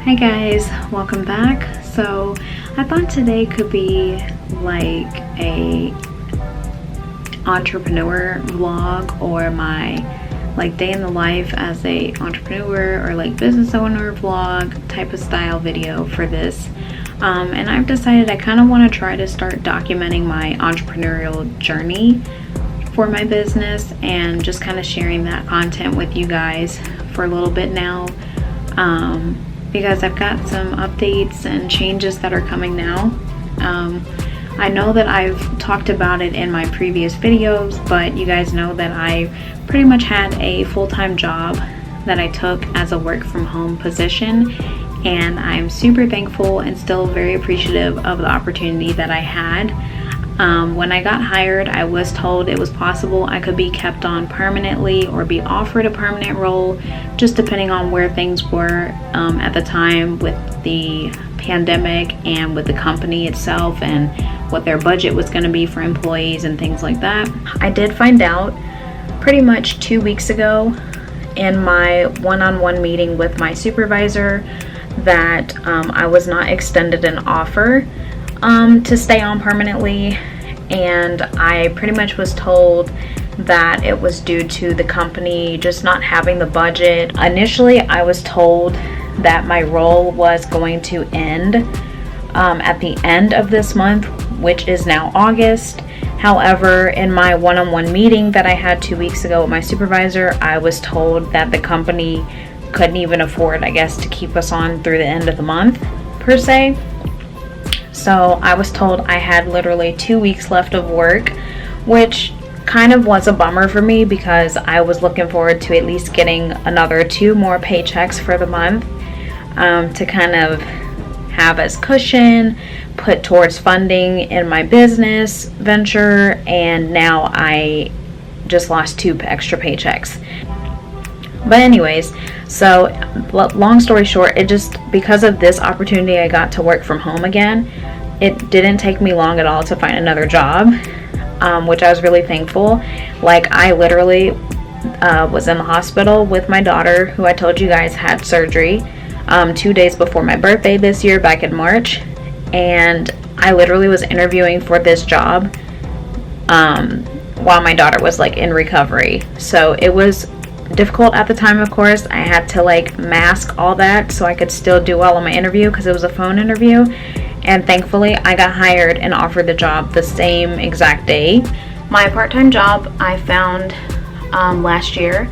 Hi guys, welcome back. So I thought today could be like a entrepreneur vlog or my like day in the life as a entrepreneur or like business owner vlog type of style video for this. And I've decided I kind of want to try to start documenting my entrepreneurial journey for my business and just kind of sharing that content with you guys for a little bit now. Because I've got some updates and changes that are coming now. I know that I've talked about it in my previous videos, but you guys know that I pretty much had a full-time job that I took as a work from home position, and I'm super thankful and still very appreciative of the opportunity that I had. When I got hired, I was told it was possible I could be kept on permanently or be offered a permanent role, just depending on where things were at the time with the pandemic and with the company itself and what their budget was going to be for employees and things like that. I did find out pretty much 2 weeks ago in my one-on-one meeting with my supervisor that I was not extended an offer to stay on permanently, and I pretty much was told that it was due to the company just not having the budget. Initially, I was told that my role was going to end at the end of this month, which is now August. However, in my one-on-one meeting that I had 2 weeks ago with my supervisor, I was told that the company couldn't even afford, I guess, to keep us on through the end of the month, per se. So I was told I had literally 2 weeks left of work, which kind of was a bummer for me because I was looking forward to at least getting another 2 more paychecks for the month to kind of have as cushion, put towards funding in my business venture, and now I just lost 2 extra paychecks. But anyways, so long story short, it just, because of this opportunity I got to work from home again, it didn't take me long at all to find another job, which I was really thankful. Like, I literally was in the hospital with my daughter, who I told you guys had surgery 2 days before my birthday this year, back in March, and I literally was interviewing for this job while my daughter was like in recovery. So it was difficult at the time. Of course, I had to like mask all that so I could still do well on my interview because it was a phone interview, and thankfully I got hired and offered the job the same exact day. My part-time job I found last year,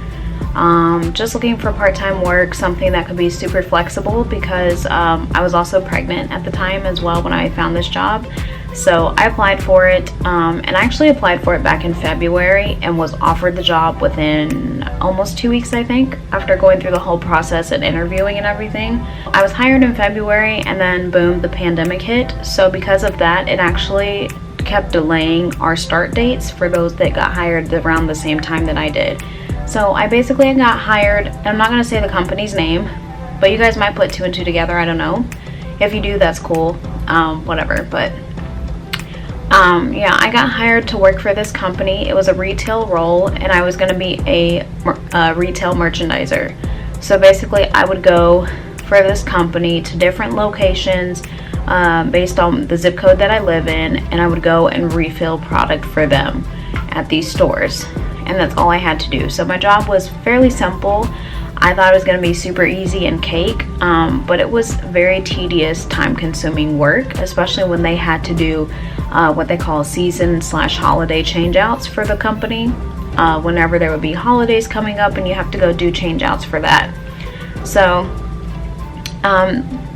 just looking for part-time work, something that could be super flexible because I was also pregnant at the time as well when I found this job. So I applied for it, and I actually applied for it back in February and was offered the job within almost 2 weeks, I think, after going through the whole process and interviewing and everything. I was hired in February, and then boom, the pandemic hit. So because of that, it actually kept delaying our start dates for those that got hired around the same time that I did. So I basically got hired, and I'm not going to say the company's name, but you guys might put 2 and 2 together, I don't know. If you do, that's cool, whatever, but yeah, I got hired to work for this company. It was a retail role, and I was going to be a retail merchandiser. So basically, I would go for this company to different locations based on the zip code that I live in, and I would go and refill product for them at these stores. And that's all I had to do. So my job was fairly simple. I thought it was going to be super easy and cake, but it was very tedious, time-consuming work, especially when they had to do what they call season/holiday changeouts for the company. Whenever there would be holidays coming up, and you have to go do changeouts for that. So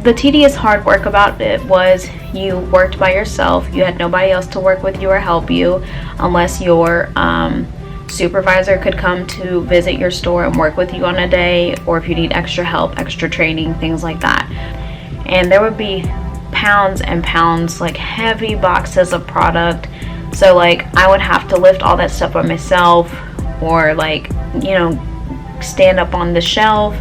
the tedious hard work about it was you worked by yourself. You had nobody else to work with you or help you unless your supervisor could come to visit your store and work with you on a day, or if you need extra help, extra training, things like that. And there would be pounds and pounds, like heavy boxes of product. So like I would have to lift all that stuff by myself, or like, you know, stand up on the shelf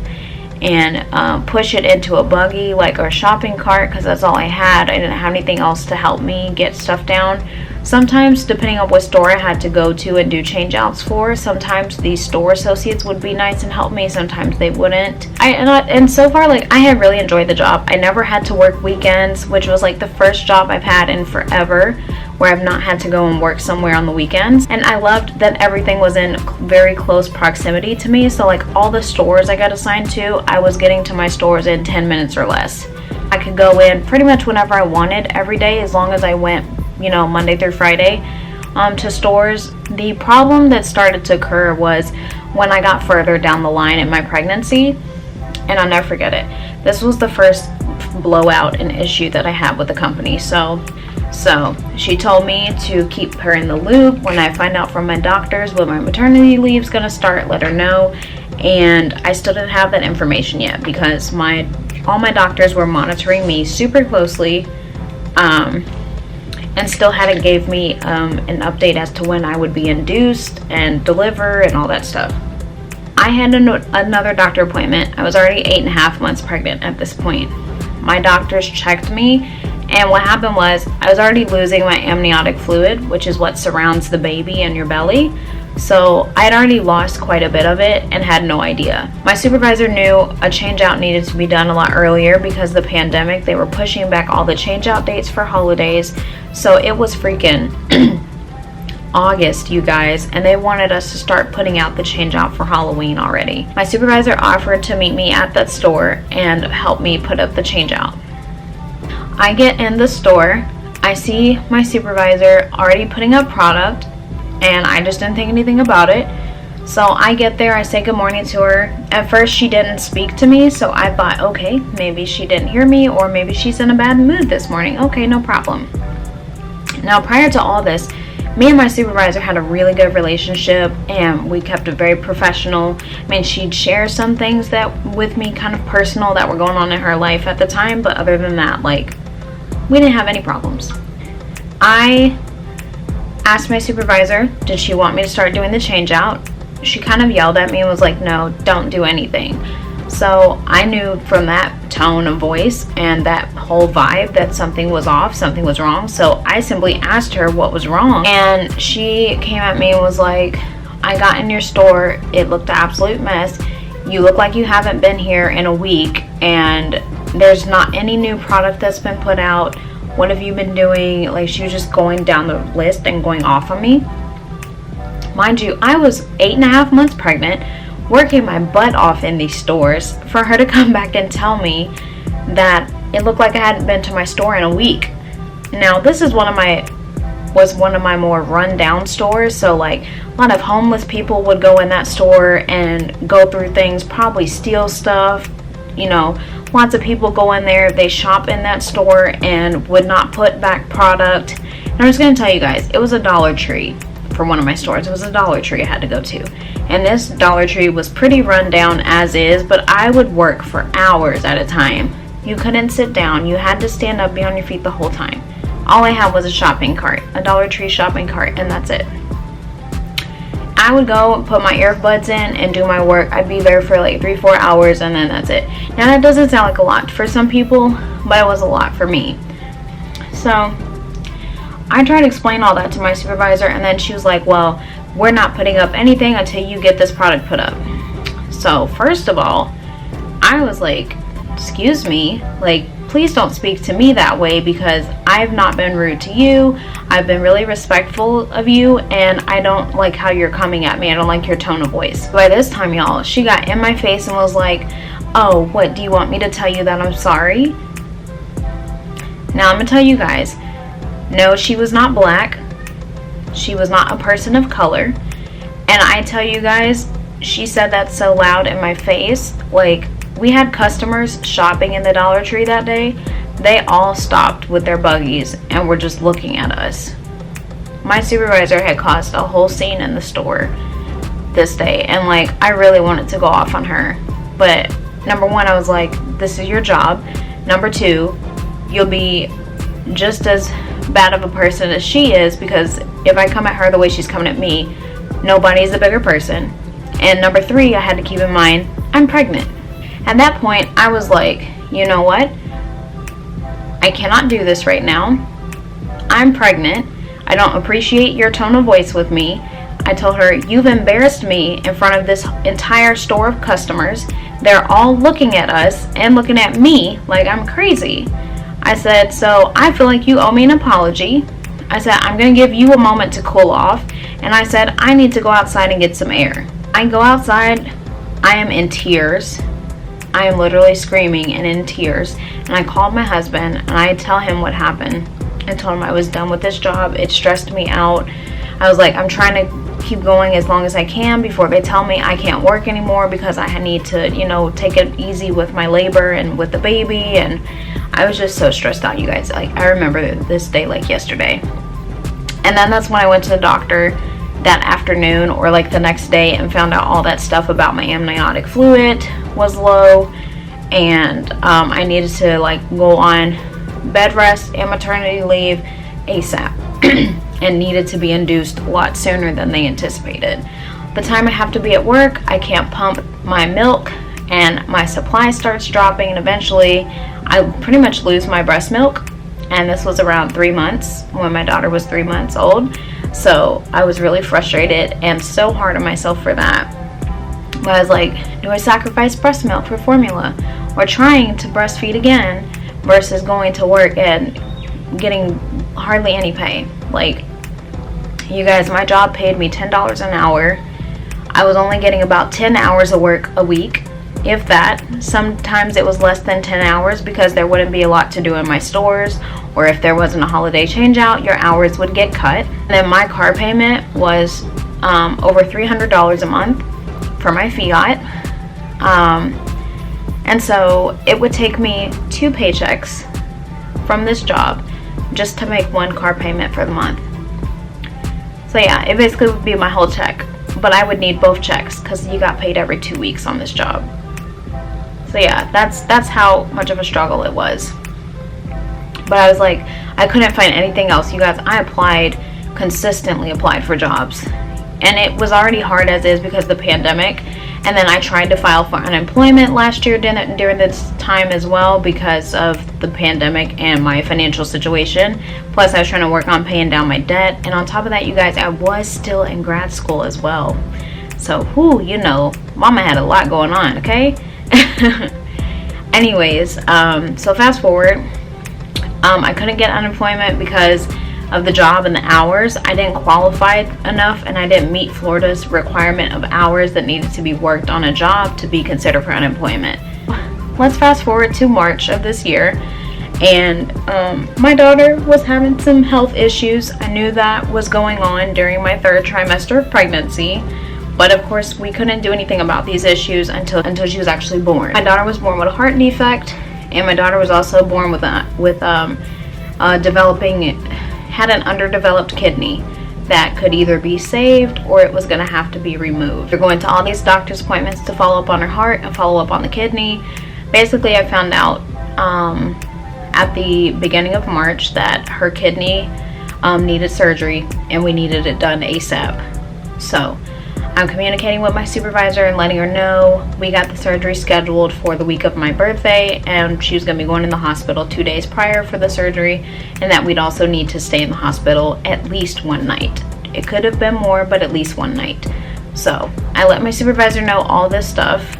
and push it into a buggy, like, or a shopping cart, because that's all I had. I didn't have anything else to help me get stuff down. Sometimes, depending on what store I had to go to and do change outs for, sometimes the store associates would be nice and help me, sometimes they wouldn't. And so far, like, I have really enjoyed the job. I never had to work weekends, which was like the first job I've had in forever where I've not had to go and work somewhere on the weekends. And I loved that everything was in very close proximity to me. So like all the stores I got assigned to, I was getting to my stores in 10 minutes or less. I could go in pretty much whenever I wanted every day, as long as I went, you know, Monday through Friday to stores. The problem that started to occur was when I got further down the line in my pregnancy, and I'll never forget it. This was the first blowout and issue that I had with the company. So she told me to keep her in the loop. When I find out from my doctors when my maternity leave is gonna start, let her know. And I still didn't have that information yet because all my doctors were monitoring me super closely, and still hadn't gave me an update as to when I would be induced and deliver and all that stuff. I had another doctor appointment. I was already 8.5 months pregnant at this point. My doctors checked me, and what happened was I was already losing my amniotic fluid, which is what surrounds the baby in your belly. So I had already lost quite a bit of it and had no idea. My supervisor knew a change out needed to be done a lot earlier because of the pandemic. They were pushing back all the change out dates for holidays. So it was freaking August, you guys, and they wanted us to start putting out the change out for Halloween already. My supervisor offered to meet me at that store and help me put up the change out. I get in the store, I see my supervisor already putting up product, and I just didn't think anything about it. So I get there, I say good morning to her. At first she didn't speak to me, so I thought, okay, maybe she didn't hear me, or maybe she's in a bad mood this morning. Okay, no problem. Now, prior to all this, me and my supervisor had a really good relationship, and we kept it very professional. I mean, she'd share some things that with me, kind of personal, that were going on in her life at the time, but other than that, like, we didn't have any problems. I asked my supervisor, did she want me to start doing the change out? She kind of yelled at me and was like, no, don't do anything. So I knew from that tone of voice and that whole vibe that something was off, something was wrong. So I simply asked her what was wrong, and she came at me and was like, I got in your store, it looked an absolute mess. You look like you haven't been here in a week, and there's not any new product that's been put out. What have you been doing? Like, she was just going down the list and going off on me. Mind you, I was 8.5 months pregnant, working my butt off in these stores, for her to come back and tell me that it looked like I hadn't been to my store in a week. Now, this is one of my more run down stores, so like a lot of homeless people would go in that store and go through things, probably steal stuff. You know, lots of people go in there, they shop in that store and would not put back product. And I'm just gonna tell you guys, it was a Dollar Tree for one of my stores. It was a Dollar Tree I had to go to, and this Dollar Tree was pretty run down as is, but I would work for hours at a time. You couldn't sit down, you had to stand up, be on your feet the whole time. All I had was a shopping cart, a Dollar Tree shopping cart, and that's it. I would go put my earbuds in and do my work. I'd be there for like 3-4 hours, and then that's it. Now, that doesn't sound like a lot for some people, but it was a lot for me. So I tried to explain all that to my supervisor, and then she was like, well, we're not putting up anything until you get this product put up. So first of all, I was like, excuse me, like, please don't speak to me that way, because I've not been rude to you. I've been really respectful of you, and I don't like how you're coming at me. I don't like your tone of voice. By this time, y'all, she got in my face and was like, oh, what, do you want me to tell you that I'm sorry? Now, I'm gonna tell you guys, no, she was not black. She was not a person of color. And I tell you guys, she said that so loud in my face. Like, we had customers shopping in the Dollar Tree that day. They all stopped with their buggies and were just looking at us. My supervisor had caused a whole scene in the store this day, and like, I really wanted to go off on her. But number one, I was like, this is your job. Number two, you'll be just as bad of a person as she is, because if I come at her the way she's coming at me, nobody's a bigger person. And number three, I had to keep in mind, I'm pregnant. At that point, I was like, you know what? I cannot do this right now. I'm pregnant. I don't appreciate your tone of voice with me. I told her, you've embarrassed me in front of this entire store of customers. They're all looking at us and looking at me like I'm crazy. I said, so I feel like you owe me an apology. I said, I'm going to give you a moment to cool off. And I said, I need to go outside and get some air. I go outside. I am in tears. I am literally screaming and in tears. And I called my husband and I tell him what happened. I told him I was done with this job. It stressed me out. I was like, I'm trying to keep going as long as I can before they tell me I can't work anymore, because I need to, you know, take it easy with my labor and with the baby. And I was just so stressed out, you guys. Like, I remember this day like yesterday. And then that's when I went to the doctor that afternoon, or like the next day, and found out all that stuff about my amniotic fluid was low, and I needed to like go on bed rest and maternity leave ASAP and needed to be induced a lot sooner than they anticipated. The time I have to be at work, I can't pump my milk and my supply starts dropping, and eventually I pretty much lose my breast milk. And this was around 3 months, when my daughter was 3 months old. So I was really frustrated and so hard on myself for that. But I was like, do I sacrifice breast milk for formula, or trying to breastfeed again versus going to work and getting hardly any pay? Like, you guys, my job paid me $10 an hour. I was only getting about 10 hours of work a week, if that. Sometimes it was less than 10 hours because there wouldn't be a lot to do in my stores, or if there wasn't a holiday change out, your hours would get cut. And then my car payment was over $300 a month for my Fiat. And so it would take me 2 paychecks from this job just to make one car payment for the month. So yeah, it basically would be my whole check, but I would need both checks because you got paid every 2 weeks on this job. So yeah, that's how much of a struggle it was. But I was like, I couldn't find anything else. You guys, I consistently applied for jobs. And it was already hard as is because of the pandemic. And then I tried to file for unemployment last year during this time as well, because of the pandemic and my financial situation. Plus I was trying to work on paying down my debt. And on top of that, you guys, I was still in grad school as well. So, you know, mama had a lot going on, okay? Anyways, so fast forward, I couldn't get unemployment because of the job and the hours. I didn't qualify enough, and I didn't meet Florida's requirement of hours that needed to be worked on a job to be considered for unemployment. Let's fast forward to March of this year, and my daughter was having some health issues. I knew that was going on during my 3rd trimester of pregnancy. But of course, we couldn't do anything about these issues until she was actually born. My daughter was born with a heart defect, and my daughter was also born with had an underdeveloped kidney that could either be saved or it was going to have to be removed. We're going to all these doctor's appointments to follow up on her heart and follow up on the kidney. Basically, I found out at the beginning of March that her kidney needed surgery, and we needed it done ASAP. So I'm communicating with my supervisor and letting her know we got the surgery scheduled for the week of my birthday, and she was going to be going in the hospital 2 days prior for the surgery, and that we'd also need to stay in the hospital at least one night. It could have been more, but at least one night. So I let my supervisor know all this stuff.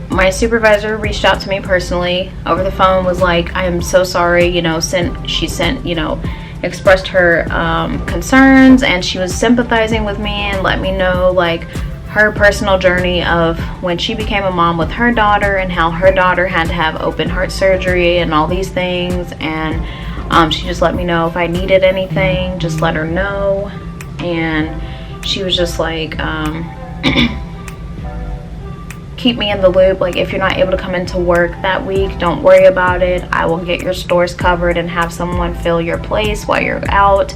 My supervisor reached out to me personally over the phone, was like, I am so sorry, you know, expressed her concerns, and she was sympathizing with me and let me know like her personal journey of when she became a mom with her daughter, and how her daughter had to have open heart surgery and all these things. And she just let me know if I needed anything, just let her know. And she was just like, keep me in the loop. Like, if you're not able to come into work that week, don't worry about it. I will get your stores covered and have someone fill your place while you're out.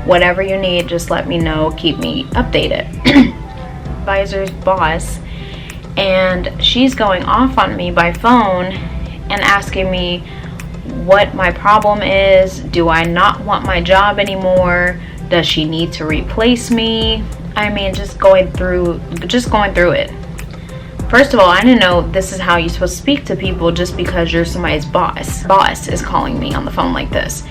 Whatever you need, just let me know. Keep me updated. Advisor's boss, and she's going off on me by phone and asking me what my problem is. Do I not want my job anymore? Does she need to replace me? I mean, just going through it. First of all, I didn't know this is how you're supposed to speak to people just because you're somebody's boss. Boss is calling me on the phone like this.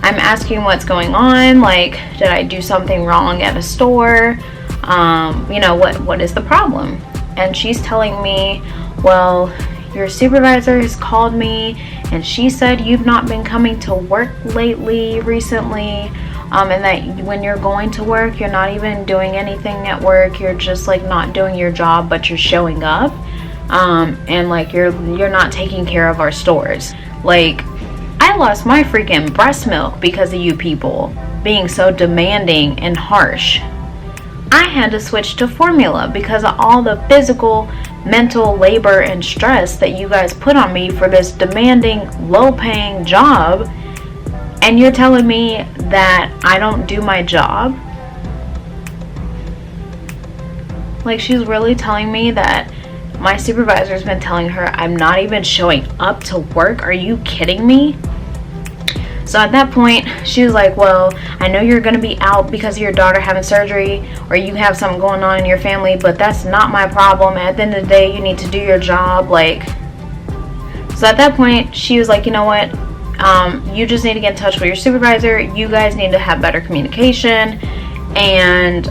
I'm asking what's going on, like, did I do something wrong at a store? You know, what is the problem? And she's telling me, well, your supervisor has called me and she said you've not been coming to work recently, and that when you're going to work, you're not even doing anything at work, you're just like not doing your job, but you're showing up, and like you're not taking care of our stores. Like, I lost my freaking breast milk because of you people being so demanding and harsh. I had to switch to formula because of all the physical, mental labor and stress that you guys put on me for this demanding, low-paying job, and you're telling me that I don't do my job? Like, she's really telling me that my supervisor's been telling her I'm not even showing up to work? Are you kidding me? So at that point, she was like, well, I know you're going to be out because of your daughter having surgery, or you have something going on in your family, but that's not my problem. At the end of the day, you need to do your job. Like, so at that point, she was like, you know what? You just need to get in touch with your supervisor. You guys need to have better communication. And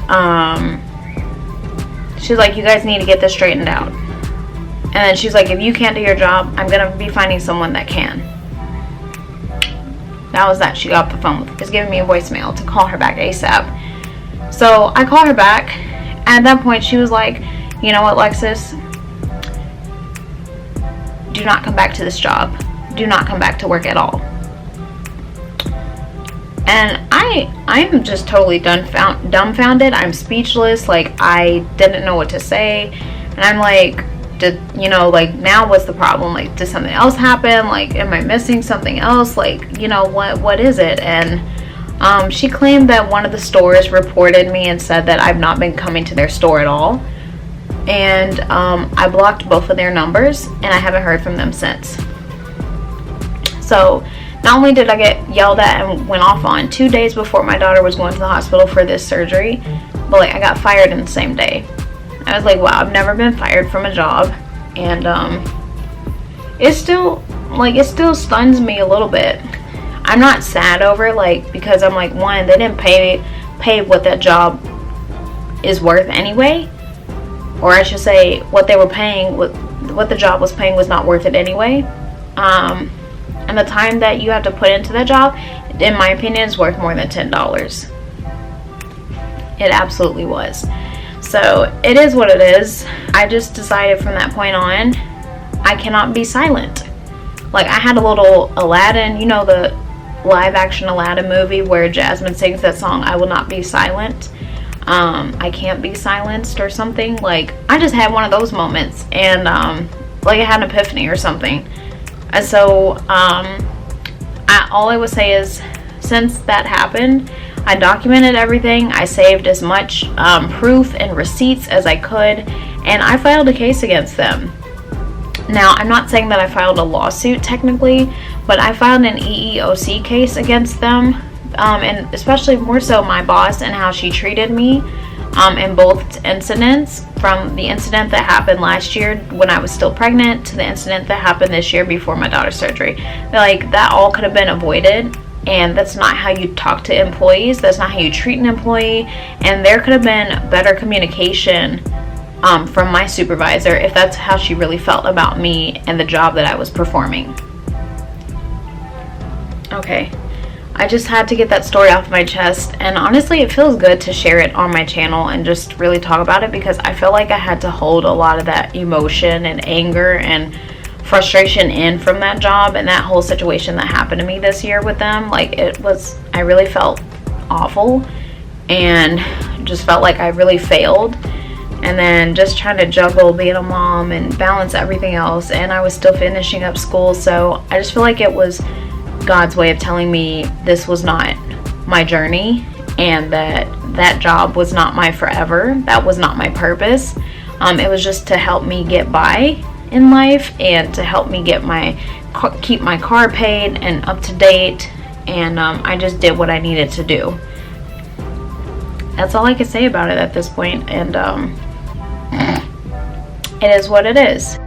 she's like, you guys need to get this straightened out. And then she's like, if you can't do your job, I'm going to be finding someone that can. That was that. She got off the phone with, just giving me a voicemail to call her back ASAP. So I called her back. At that point, she was like, you know what, Lexus? Do not come back to this job. Do not come back to work at all. And I'm just totally dumbfounded. I'm speechless. Like, I didn't know what to say. And I'm like, you know, like, now what's the problem? Like, did something else happen? Like, am I missing something else? Like, you know, what is it? And she claimed that one of the stores reported me and said that I've not been coming to their store at all. And I blocked both of their numbers, and I haven't heard from them since. So not only did I get yelled at and went off on 2 days before my daughter was going to the hospital for this surgery, but like, I got fired in the same day. I was like, wow, I've never been fired from a job. And it still stuns me a little bit. I'm not sad over it, like, because I'm like, one, they didn't pay what that job is worth anyway. Or I should say, what they were paying, what the job was paying was not worth it anyway. And the time that you have to put into that job, in my opinion, is worth more than $10. It absolutely was. So it is what it is. I just decided from that point on, I cannot be silent. Like, I had a little Aladdin, you know, the live action Aladdin movie where Jasmine sings that song, I Will Not Be Silent. I Can't Be Silenced or something. Like, I just had one of those moments, and like, I had an epiphany or something. And so all I would say is, since that happened, I documented everything. I saved as much proof and receipts as I could, and I filed a case against them. Now, I'm not saying that I filed a lawsuit technically, but I filed an EEOC case against them, and especially more so my boss and how she treated me in both incidents, from the incident that happened last year when I was still pregnant to the incident that happened this year before my daughter's surgery. Like, that all could have been avoided. And that's not how you talk to employees. That's not how you treat an employee. And there could have been better communication from my supervisor if that's how she really felt about me and the job that I was performing. Okay, I just had to get that story off my chest. And honestly, it feels good to share it on my channel and just really talk about it, because I feel like I had to hold a lot of that emotion and anger and frustration in from that job and that whole situation that happened to me this year with them. Like, I really felt awful and just felt like I really failed. And then just trying to juggle being a mom and balance everything else, and I was still finishing up school. So I just feel like it was God's way of telling me this was not my journey, and that job was not my forever. That was not my purpose. It was just to help me get by in life and to help me keep my car paid and up to date, and I just did what I needed to do. That's all I can say about it at this point, and it is what it is.